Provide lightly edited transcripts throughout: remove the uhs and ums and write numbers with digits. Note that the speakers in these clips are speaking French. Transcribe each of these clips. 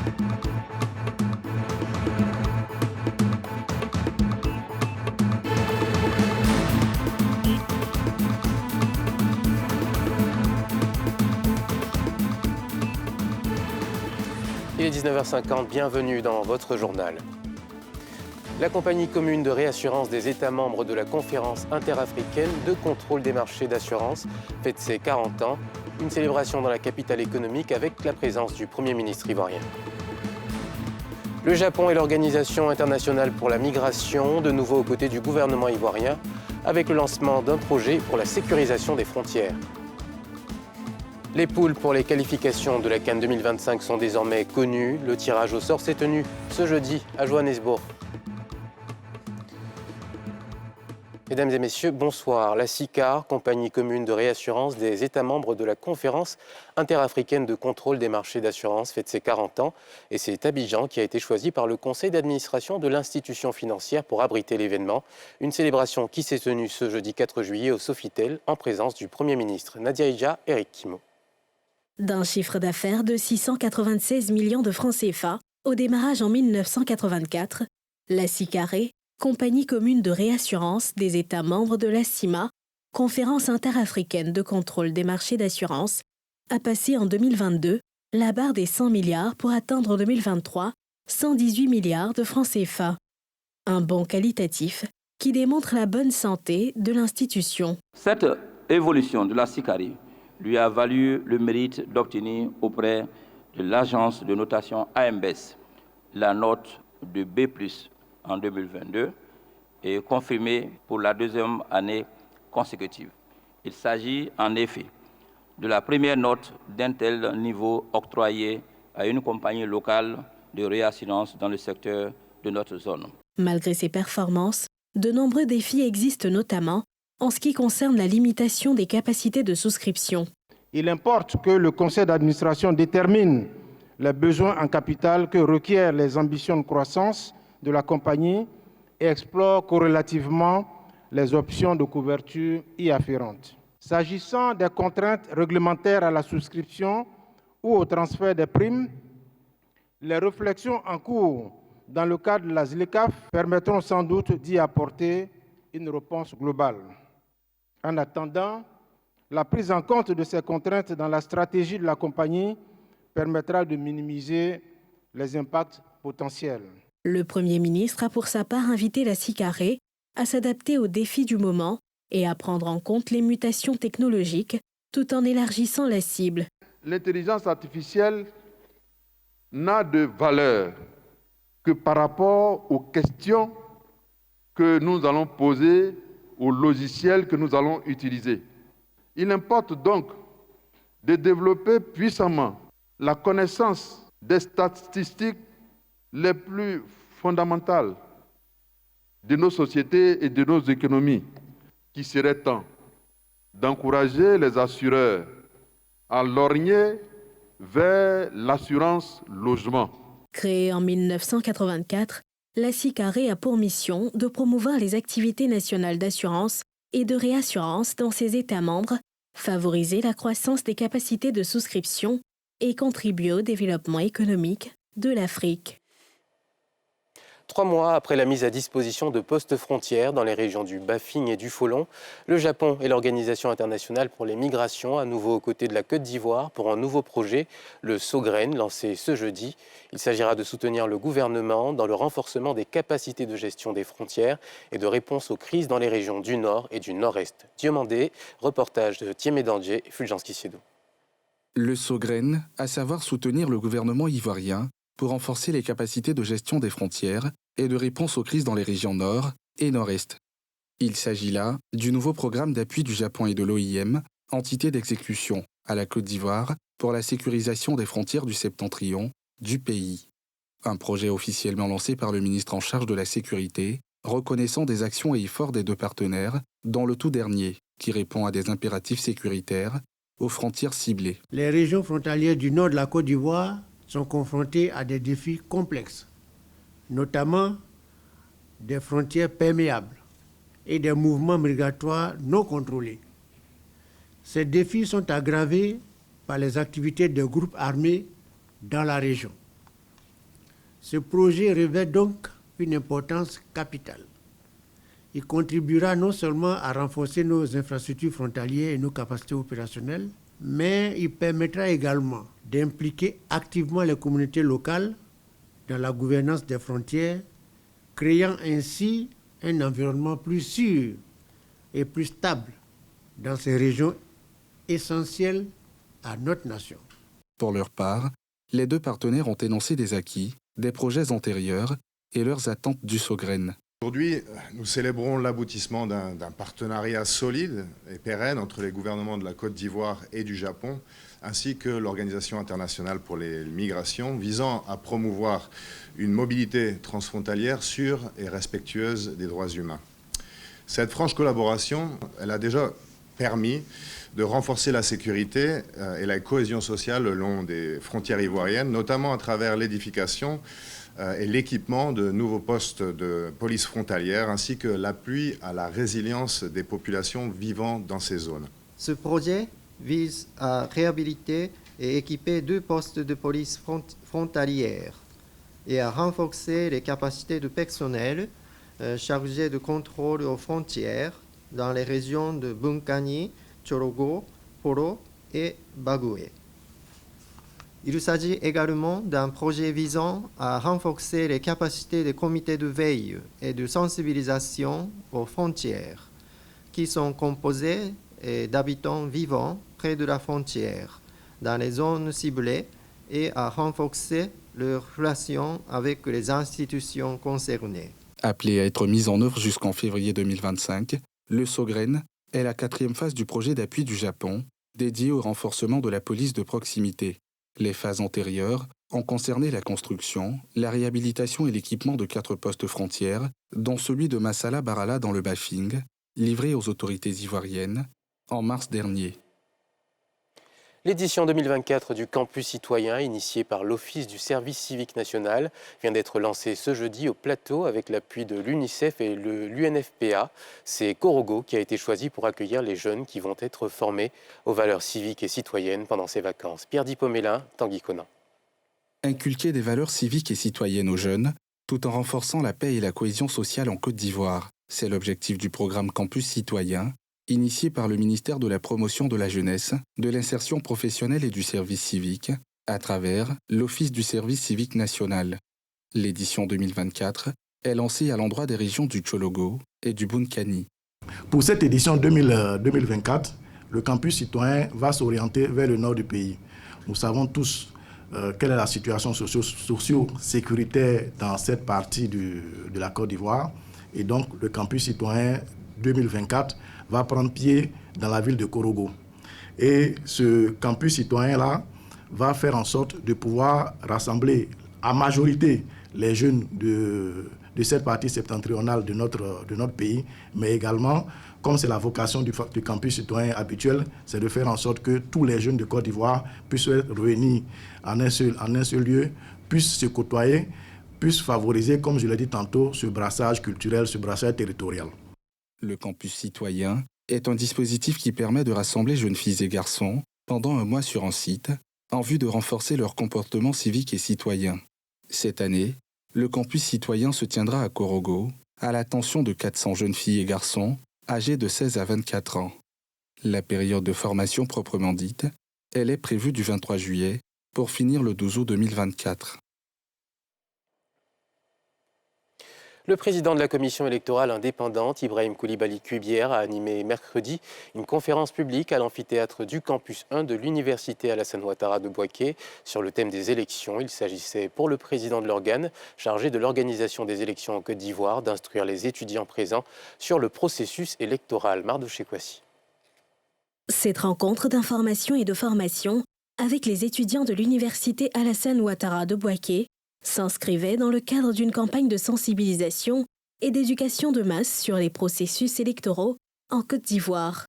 Il est 19h50, bienvenue dans votre journal. La compagnie commune de réassurance des États membres de la conférence interafricaine de contrôle des marchés d'assurance fête ses 40 ans, une célébration dans la capitale économique avec la présence du Premier ministre ivoirien. Le Japon et l'Organisation internationale pour la migration, de nouveau aux côtés du gouvernement ivoirien, avec le lancement d'un projet pour la sécurisation des frontières. Les poules pour les qualifications de la CAN 2025 sont désormais connues. Le tirage au sort s'est tenu ce jeudi à Johannesburg. Mesdames et messieurs, bonsoir. La SICAR, compagnie commune de réassurance des États membres de la conférence interafricaine de contrôle des marchés d'assurance, fête ses 40 ans. Et c'est Abidjan qui a été choisi par le conseil d'administration de l'institution financière pour abriter l'événement. Une célébration qui s'est tenue ce jeudi 4 juillet au Sofitel en présence du Premier ministre Nadia Ija et Eric Kimo. D'un chiffre d'affaires de 696 millions de francs CFA au démarrage en 1984, la SICAR, compagnie commune de réassurance des États membres de la CIMA, conférence interafricaine de contrôle des marchés d'assurance, a passé en 2022 la barre des 100 milliards pour atteindre en 2023 118 milliards de francs CFA. Un bond qualitatif qui démontre la bonne santé de l'institution. Cette évolution de la SICAR lui a valu le mérite d'obtenir auprès de l'agence de notation AMBES la note de B+ en 2022 et confirmée pour la deuxième année consécutive. Il s'agit en effet de la première note d'un tel niveau octroyée à une compagnie locale de réassurance dans le secteur de notre zone. Malgré ces performances, de nombreux défis existent notamment en ce qui concerne la limitation des capacités de souscription. Il importe que le conseil d'administration détermine les besoins en capital que requièrent les ambitions de croissance de la compagnie et explore corrélativement les options de couverture y afférentes. S'agissant des contraintes réglementaires à la souscription ou au transfert des primes, les réflexions en cours dans le cadre de la ZLECAf permettront sans doute d'y apporter une réponse globale. En attendant, la prise en compte de ces contraintes dans la stratégie de la compagnie permettra de minimiser les impacts potentiels. Le Premier ministre a pour sa part invité la SICAR à s'adapter aux défis du moment et à prendre en compte les mutations technologiques tout en élargissant la cible. L'intelligence artificielle n'a de valeur que par rapport aux questions que nous allons poser aux logiciels que nous allons utiliser. Il importe donc de développer puissamment la connaissance des statistiques les plus fondamentales de nos sociétés et de nos économies, qu'il serait temps d'encourager les assureurs à lorgner vers l'assurance logement. Créée en 1984, la SICAR a pour mission de promouvoir les activités nationales d'assurance et de réassurance dans ses États membres, favoriser la croissance des capacités de souscription et contribuer au développement économique de l'Afrique. 3 mois après la mise à disposition de postes frontières dans les régions du Bafing et du Folon, le Japon et l'Organisation internationale pour les migrations, à nouveau aux côtés de la Côte d'Ivoire, pour un nouveau projet, le SOGREN, lancé ce jeudi. Il s'agira de soutenir le gouvernement dans le renforcement des capacités de gestion des frontières et de réponse aux crises dans les régions du Nord et du Nord-Est. Diomandé, reportage de Thiemé Dandier et Fulgence Kissiedo. Le SOGREN, à savoir soutenir le gouvernement ivoirien pour renforcer les capacités de gestion des frontières et de réponse aux crises dans les régions Nord et Nord-Est. Il s'agit là du nouveau programme d'appui du Japon et de l'OIM, entité d'exécution, à la Côte d'Ivoire pour la sécurisation des frontières du septentrion du pays. Un projet officiellement lancé par le ministre en charge de la sécurité, reconnaissant des actions et efforts des deux partenaires, dont le tout dernier, qui répond à des impératifs sécuritaires, aux frontières ciblées. Les régions frontalières du nord de la Côte d'Ivoire sont confrontées à des défis complexes, notamment des frontières perméables et des mouvements migratoires non contrôlés. Ces défis sont aggravés par les activités de groupes armés dans la région. Ce projet revêt donc une importance capitale. Il contribuera non seulement à renforcer nos infrastructures frontalières et nos capacités opérationnelles, mais il permettra également d'impliquer activement les communautés locales dans la gouvernance des frontières, créant ainsi un environnement plus sûr et plus stable dans ces régions essentielles à notre nation. Pour leur part, les deux partenaires ont énoncé des acquis, des projets antérieurs et leurs attentes du Sogren. Aujourd'hui, nous célébrons l'aboutissement d'un partenariat solide et pérenne entre les gouvernements de la Côte d'Ivoire et du Japon, ainsi que l'Organisation internationale pour les migrations, visant à promouvoir une mobilité transfrontalière sûre et respectueuse des droits humains. Cette franche collaboration, elle a déjà permis de renforcer la sécurité et la cohésion sociale le long des frontières ivoiriennes, notamment à travers l'édification et l'équipement de nouveaux postes de police frontalière, ainsi que l'appui à la résilience des populations vivant dans ces zones. Ce projet vise à réhabiliter et équiper 2 postes de police frontalière et à renforcer les capacités de personnel chargés de contrôle aux frontières dans les régions de Bunkani, Tchologo, Poro et Bagoué. Il s'agit également d'un projet visant à renforcer les capacités des comités de veille et de sensibilisation aux frontières, qui sont composés d'habitants vivant près de la frontière, dans les zones ciblées, et à renforcer leurs relations avec les institutions concernées. Appelé à être mis en œuvre jusqu'en février 2025, le Sogren est la 4e phase du projet d'appui du Japon, dédié au renforcement de la police de proximité. Les phases antérieures ont concerné la construction, la réhabilitation et l'équipement de 4 postes frontières, dont celui de Massala Barala dans le Bafing, livré aux autorités ivoiriennes en mars dernier. L'édition 2024 du Campus citoyen, initiée par l'Office du service civique national, vient d'être lancée ce jeudi au plateau avec l'appui de l'UNICEF et l'UNFPA. C'est Korogo qui a été choisi pour accueillir les jeunes qui vont être formés aux valeurs civiques et citoyennes pendant ces vacances. Pierre Dipomélin, Tanguy Conan. Inculquer des valeurs civiques et citoyennes aux jeunes, tout en renforçant la paix et la cohésion sociale en Côte d'Ivoire. C'est l'objectif du programme Campus citoyen, initié par le ministère de la Promotion de la Jeunesse, de l'Insertion professionnelle et du service civique, à travers l'Office du service civique national. L'édition 2024 est lancée à l'endroit des régions du Tchologo et du Bunkani. Pour cette édition 2024, le campus citoyen va s'orienter vers le nord du pays. Nous savons tous quelle est la situation socio-sécuritaire dans cette partie de la Côte d'Ivoire. Et donc, le campus citoyen 2024 va prendre pied dans la ville de Korogo. Et ce campus citoyen-là va faire en sorte de pouvoir rassembler à majorité les jeunes de cette partie septentrionale de notre pays, mais également, comme c'est la vocation du campus citoyen habituel, c'est de faire en sorte que tous les jeunes de Côte d'Ivoire puissent être réunis en un seul lieu, puissent se côtoyer, puissent favoriser, comme je l'ai dit tantôt, ce brassage culturel, ce brassage territorial. Le campus citoyen est un dispositif qui permet de rassembler jeunes filles et garçons pendant un mois sur un site en vue de renforcer leur comportement civique et citoyen. Cette année, le campus citoyen se tiendra à Korogo à l'attention de 400 jeunes filles et garçons âgés de 16 à 24 ans. La période de formation proprement dite, elle est prévue du 23 juillet pour finir le 12 août 2024. Le président de la commission électorale indépendante, Ibrahim Koulibaly Kuibière, a animé mercredi une conférence publique à l'amphithéâtre du campus 1 de l'université Alassane Ouattara de Bouaké sur le thème des élections. Il s'agissait pour le président de l'organe, chargé de l'organisation des élections en Côte d'Ivoire, d'instruire les étudiants présents sur le processus électoral. Mardoché Kwasi. Cette rencontre d'information et de formation avec les étudiants de l'université Alassane Ouattara de Bouaké s'inscrivait dans le cadre d'une campagne de sensibilisation et d'éducation de masse sur les processus électoraux en Côte d'Ivoire.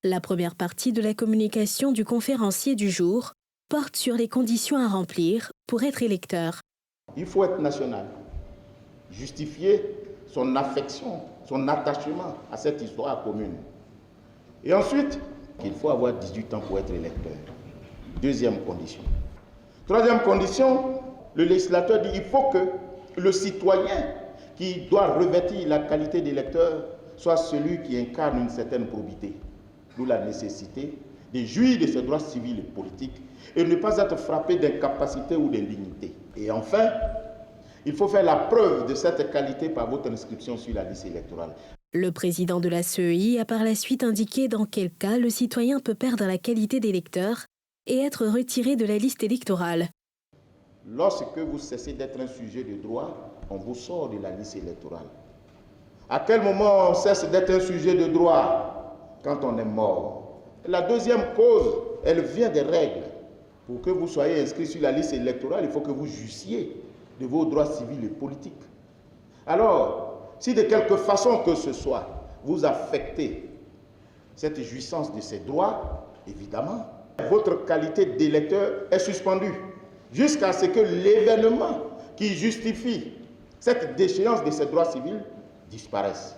La première partie de la communication du conférencier du jour porte sur les conditions à remplir pour être électeur. Il faut être national, justifier son affection, son attachement à cette histoire commune. Et ensuite, il faut avoir 18 ans pour être électeur. Deuxième condition. Troisième condition, Le législateur dit qu'il faut que le citoyen qui doit revêtir la qualité d'électeur soit celui qui incarne une certaine probité. D'où la nécessité de jouir de ses droits civils et politiques et ne pas être frappé d'incapacité ou d'indignité. Et enfin, il faut faire la preuve de cette qualité par votre inscription sur la liste électorale. Le président de la CEI a par la suite indiqué dans quel cas le citoyen peut perdre la qualité d'électeur et être retiré de la liste électorale. Lorsque vous cessez d'être un sujet de droit, on vous sort de la liste électorale. À quel moment on cesse d'être un sujet de droit? Quand on est mort. La deuxième cause, elle vient des règles. Pour que vous soyez inscrit sur la liste électorale, il faut que vous jussiez de vos droits civils et politiques. Alors, si de quelque façon que ce soit, vous affectez cette jouissance de ces droits, évidemment, votre qualité d'électeur est suspendue jusqu'à ce que l'événement qui justifie cette déchéance de ces droits civils disparaisse.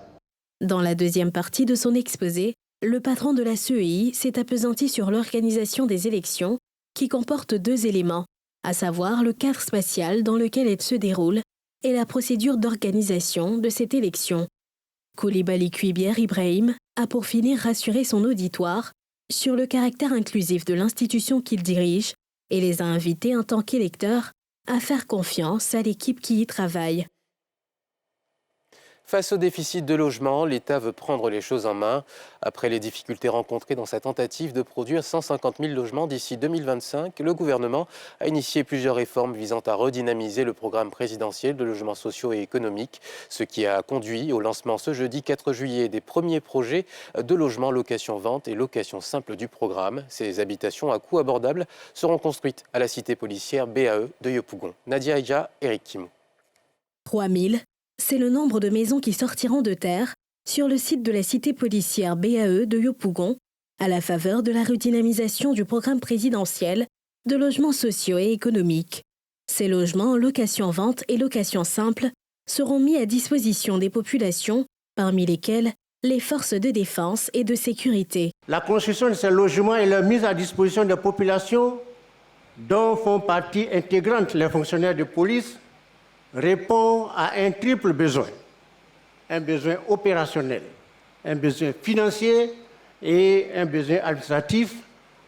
Dans la deuxième partie de son exposé, le patron de la CEI s'est appesanti sur l'organisation des élections qui comporte 2 éléments, à savoir le cadre spatial dans lequel elle se déroule et la procédure d'organisation de cette élection. Coulibaly Kuibier Ibrahim a pour finir rassuré son auditoire sur le caractère inclusif de l'institution qu'il dirige et les a invités en tant qu'électeurs à faire confiance à l'équipe qui y travaille. Face au déficit de logement, l'État veut prendre les choses en main. Après les difficultés rencontrées dans sa tentative de produire 150 000 logements d'ici 2025, le gouvernement a initié plusieurs réformes visant à redynamiser le programme présidentiel de logements sociaux et économiques, ce qui a conduit au lancement ce jeudi 4 juillet des premiers projets de logements location-vente et location simple du programme. Ces habitations à coût abordable seront construites à la cité policière BAE de Yopougon. Nadia Aïja, Eric Kimou. 3000. C'est le nombre de maisons qui sortiront de terre sur le site de la cité policière BAE de Yopougon, à la faveur de la redynamisation du programme présidentiel de logements sociaux et économiques. Ces logements en location-vente et location simple seront mis à disposition des populations, parmi lesquelles les forces de défense et de sécurité. La construction de ces logements et leur mise à disposition des populations, dont font partie intégrante les fonctionnaires de police, répond à un triple besoin. Un besoin opérationnel, un besoin financier et un besoin administratif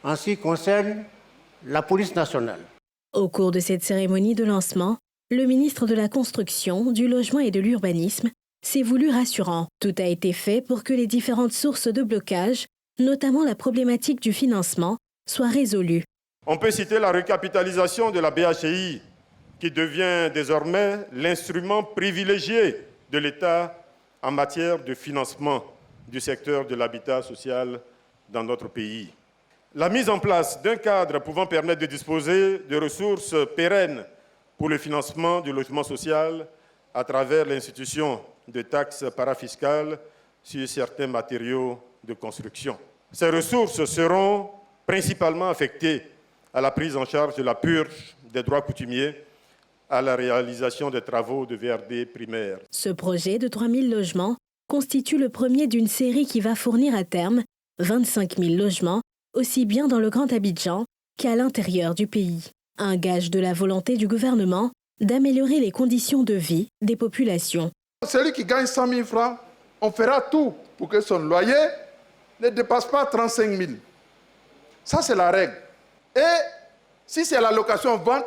en ce qui concerne la police nationale. Au cours de cette cérémonie de lancement, le ministre de la Construction, du Logement et de l'Urbanisme s'est voulu rassurant. Tout a été fait pour que les différentes sources de blocage, notamment la problématique du financement, soient résolues. On peut citer la recapitalisation de la BHI, qui devient désormais l'instrument privilégié de l'État en matière de financement du secteur de l'habitat social dans notre pays. La mise en place d'un cadre pouvant permettre de disposer de ressources pérennes pour le financement du logement social à travers l'institution de taxes parafiscales sur certains matériaux de construction. Ces ressources seront principalement affectées à la prise en charge de la purge des droits coutumiers, à la réalisation des travaux de VRD primaires. Ce projet de 3000 logements constitue le premier d'une série qui va fournir à terme 25 000 logements, aussi bien dans le Grand Abidjan qu'à l'intérieur du pays. Un gage de la volonté du gouvernement d'améliorer les conditions de vie des populations. Celui qui gagne 100 000 francs, on fera tout pour que son loyer ne dépasse pas 35 000. Ça, c'est la règle. Et si c'est la location-vente,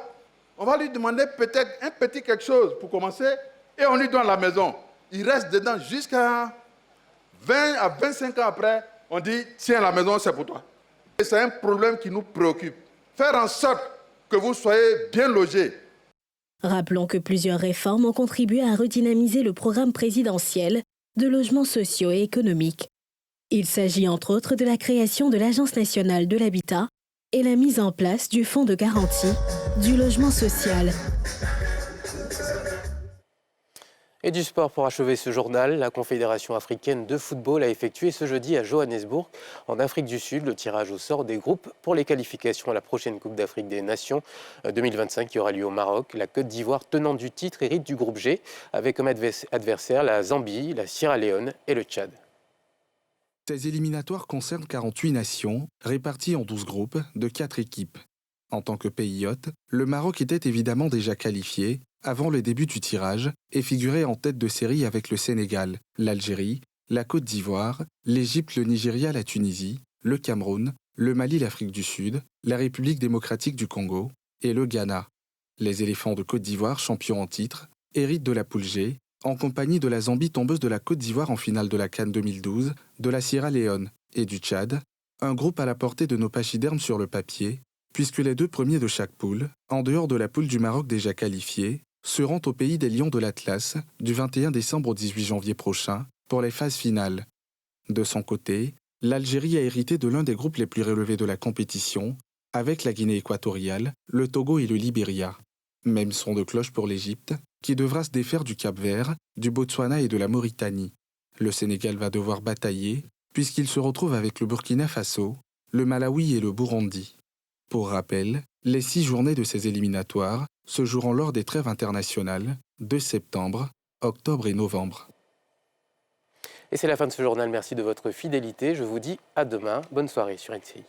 on va lui demander peut-être un petit quelque chose pour commencer et on lui donne la maison. Il reste dedans jusqu'à 20 à 25 ans après. On dit, tiens, la maison, c'est pour toi. Et c'est un problème qui nous préoccupe. Faire en sorte que vous soyez bien logés. Rappelons que plusieurs réformes ont contribué à redynamiser le programme présidentiel de logements sociaux et économiques. Il s'agit entre autres de la création de l'Agence nationale de l'habitat et la mise en place du Fonds de garantie du logement social. Et du sport pour achever ce journal, la Confédération africaine de football a effectué ce jeudi à Johannesburg, en Afrique du Sud, le tirage au sort des groupes pour les qualifications à la prochaine Coupe d'Afrique des Nations 2025 qui aura lieu au Maroc. La Côte d'Ivoire, tenante du titre, hérite du groupe G, avec comme adversaires la Zambie, la Sierra Leone et le Tchad. Ces éliminatoires concernent 48 nations, réparties en 12 groupes de 4 équipes. En tant que pays hôte, le Maroc était évidemment déjà qualifié avant le début du tirage et figurait en tête de série avec le Sénégal, l'Algérie, la Côte d'Ivoire, l'Égypte, le Nigeria, la Tunisie, le Cameroun, le Mali, l'Afrique du Sud, la République démocratique du Congo et le Ghana. Les éléphants de Côte d'Ivoire, champions en titre, héritent de la poule G, en compagnie de la Zambie tombeuse de la Côte d'Ivoire en finale de la CAN 2012, de la Sierra Leone et du Tchad, un groupe à la portée de nos pachydermes sur le papier, puisque les 2 premiers de chaque poule, en dehors de la poule du Maroc déjà qualifiée, seront au pays des Lions de l'Atlas du 21 décembre au 18 janvier prochain pour les phases finales. De son côté, l'Algérie a hérité de l'un des groupes les plus relevés de la compétition, avec la Guinée équatoriale, le Togo et le Libéria. Même son de cloche pour l'Égypte, qui devra se défaire du Cap-Vert, du Botswana et de la Mauritanie. Le Sénégal va devoir batailler, puisqu'il se retrouve avec le Burkina Faso, le Malawi et le Burundi. Pour rappel, les 6 journées de ces éliminatoires se joueront lors des trêves internationales de septembre, octobre et novembre. Et c'est la fin de ce journal. Merci de votre fidélité. Je vous dis à demain. Bonne soirée sur LCI.